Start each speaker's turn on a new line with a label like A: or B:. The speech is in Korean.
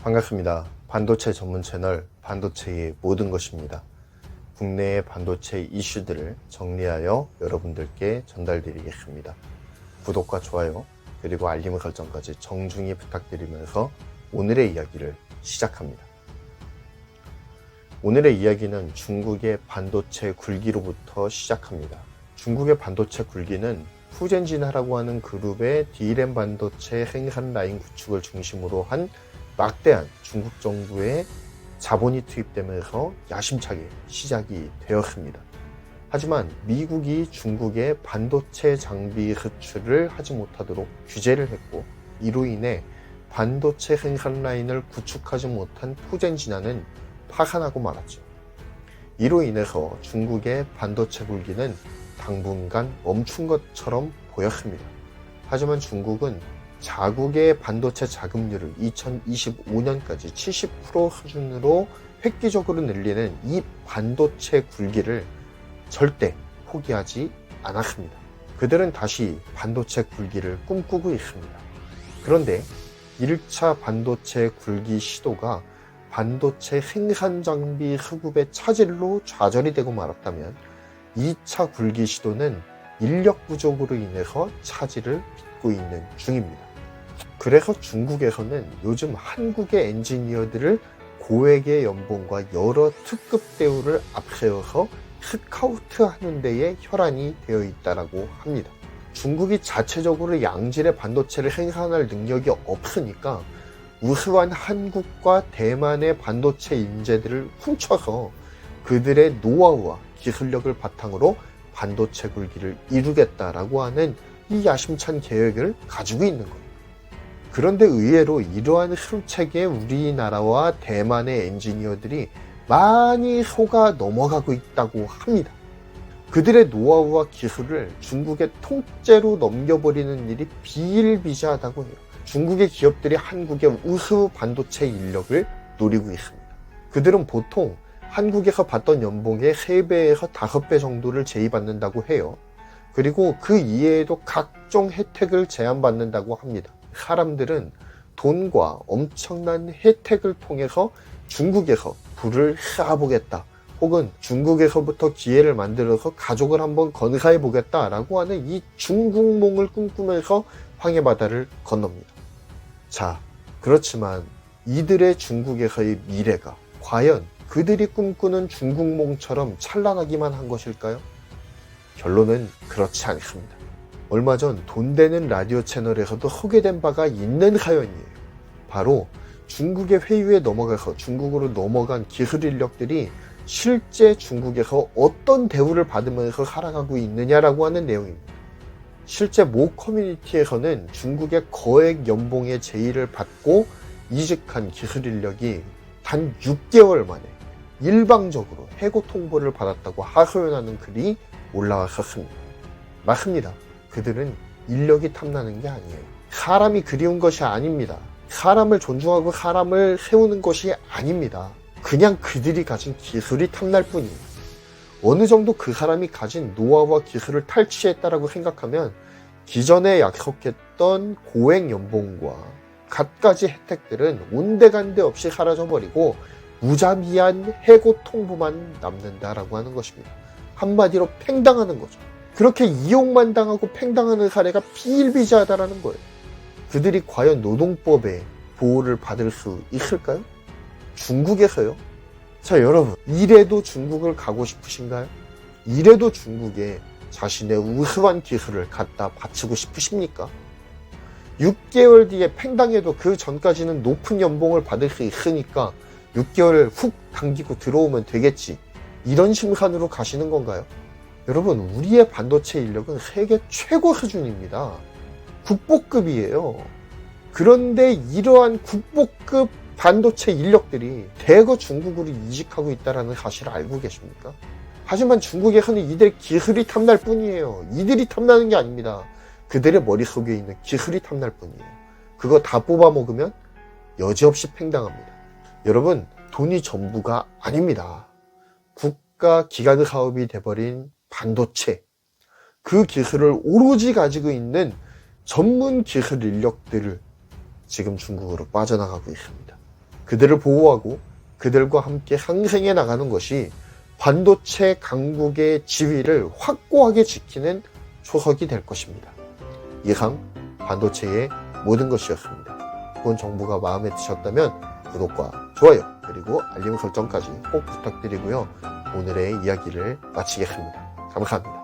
A: 반갑습니다. 반도체 전문 채널 반도체의 모든 것입니다. 국내의 반도체 이슈들을 정리하여 여러분들께 전달드리겠습니다. 구독과 좋아요 그리고 알림 설정까지 정중히 부탁드리면서 오늘의 이야기를 시작합니다. 오늘의 이야기는 중국의 반도체 굴기로부터 시작합니다. 중국의 반도체 굴기는 후젠진하라고 하는 그룹의 D램 반도체 생산 라인 구축을 중심으로 한 막대한 중국 정부의 자본이 투입되면서 야심차게 시작이 되었습니다. 하지만 미국이 중국의 반도체 장비 수출을 하지 못하도록 규제를 했고, 이로 인해 반도체 생산 라인을 구축하지 못한 푸젠진화는 파산하고 말았죠. 이로 인해서 중국의 반도체 굴기는 당분간 멈춘 것처럼 보였습니다. 하지만 중국은 자국의 반도체 자금률을 2025년까지 70% 수준으로 획기적으로 늘리는 이 반도체 굴기를 절대 포기하지 않았습니다. 그들은 다시 반도체 굴기를 꿈꾸고 있습니다. 그런데 1차 반도체 굴기 시도가 반도체 생산 장비 수급의 차질로 좌절이 되고 말았다면, 2차 굴기 시도는 인력 부족으로 인해서 차질을 빚고 있는 중입니다. 그래서 중국에서는 요즘 한국의 엔지니어들을 고액의 연봉과 여러 특급 대우를 앞세워서 스카우트하는 데에 혈안이 되어 있다고 합니다. 중국이 자체적으로 양질의 반도체를 생산할 능력이 없으니까 우수한 한국과 대만의 반도체 인재들을 훔쳐서 그들의 노하우와 기술력을 바탕으로 반도체 굴기를 이루겠다라고 하는 이 야심찬 계획을 가지고 있는 거예요. 그런데 의외로 이러한 실책에 우리나라와 대만의 엔지니어들이 많이 속아 넘어가고 있다고 합니다. 그들의 노하우와 기술을 중국의 통째로 넘겨버리는 일이 비일비재하다고 해요. 중국의 기업들이 한국의 우수 반도체 인력을 노리고 있습니다. 그들은 보통 한국에서 받던 연봉의 3배에서 5배 정도를 제의받는다고 해요. 그리고 그 이외에도 각종 혜택을 제한받는다고 합니다. 사람들은 돈과 엄청난 혜택을 통해서 중국에서 부를 쌓아보겠다, 혹은 중국에서부터 기회를 만들어서 가족을 한번 건사해 보겠다라고 하는 이 중국몽을 꿈꾸면서 황해바다를 건넙니다. 자, 그렇지만 이들의 중국에서의 미래가 과연 그들이 꿈꾸는 중국몽처럼 찬란하기만 한 것일까요? 결론은 그렇지 않습니다. 얼마 전 돈 되는 라디오 채널에서도 소개된 바가 있는 사연이에요. 바로 중국의 회유에 넘어가서 중국으로 넘어간 기술 인력들이 실제 중국에서 어떤 대우를 받으면서 살아가고 있느냐라고 하는 내용입니다. 실제 모 커뮤니티에서는 중국의 거액 연봉의 제의를 받고 이직한 기술 인력이 단 6개월 만에 일방적으로 해고 통보를 받았다고 하소연하는 글이 올라왔었습니다. 맞습니다. 그들은 인력이 탐나는 게 아니에요. 사람이 그리운 것이 아닙니다. 사람을 존중하고 사람을 세우는 것이 아닙니다. 그냥 그들이 가진 기술이 탐날 뿐이에요. 어느 정도 그 사람이 가진 노하우와 기술을 탈취했다라고 생각하면 기존에 약속했던 고액 연봉과 갖가지 혜택들은 온데간데 없이 사라져버리고 무자비한 해고 통보만 남는다라고 하는 것입니다. 한마디로 팽당하는 거죠. 그렇게 이용만 당하고 팽당하는 사례가 비일비재하다라는 거예요. 그들이 과연 노동법의 보호를 받을 수 있을까요? 중국에서요? 자, 여러분, 이래도 중국을 가고 싶으신가요? 이래도 중국에 자신의 우수한 기술을 갖다 바치고 싶으십니까? 6개월 뒤에 팽당해도 그 전까지는 높은 연봉을 받을 수 있으니까 6개월을 훅 당기고 들어오면 되겠지, 이런 심산으로 가시는 건가요? 여러분, 우리의 반도체 인력은 세계 최고 수준입니다. 국보급이에요. 그런데 이러한 국보급 반도체 인력들이 대거 중국으로 이직하고 있다는 사실을 알고 계십니까? 하지만 중국에서는 이들의 기술이 탐날 뿐이에요. 이들이 탐나는 게 아닙니다. 그들의 머릿속에 있는 기술이 탐날 뿐이에요. 그거 다 뽑아 먹으면 여지없이 팽당합니다. 여러분, 돈이 전부가 아닙니다. 국가 기관 사업이 돼버린 반도체, 그 기술을 오로지 가지고 있는 전문 기술 인력들을 지금 중국으로 빠져나가고 있습니다. 그들을 보호하고 그들과 함께 상생해 나가는 것이 반도체 강국의 지위를 확고하게 지키는 초석이 될 것입니다. 이상 반도체의 모든 것이었습니다. 본 정보가 마음에 드셨다면 구독과 좋아요 그리고 알림 설정까지 꼭 부탁드리고요. 오늘의 이야기를 마치겠습니다. 감사합니다.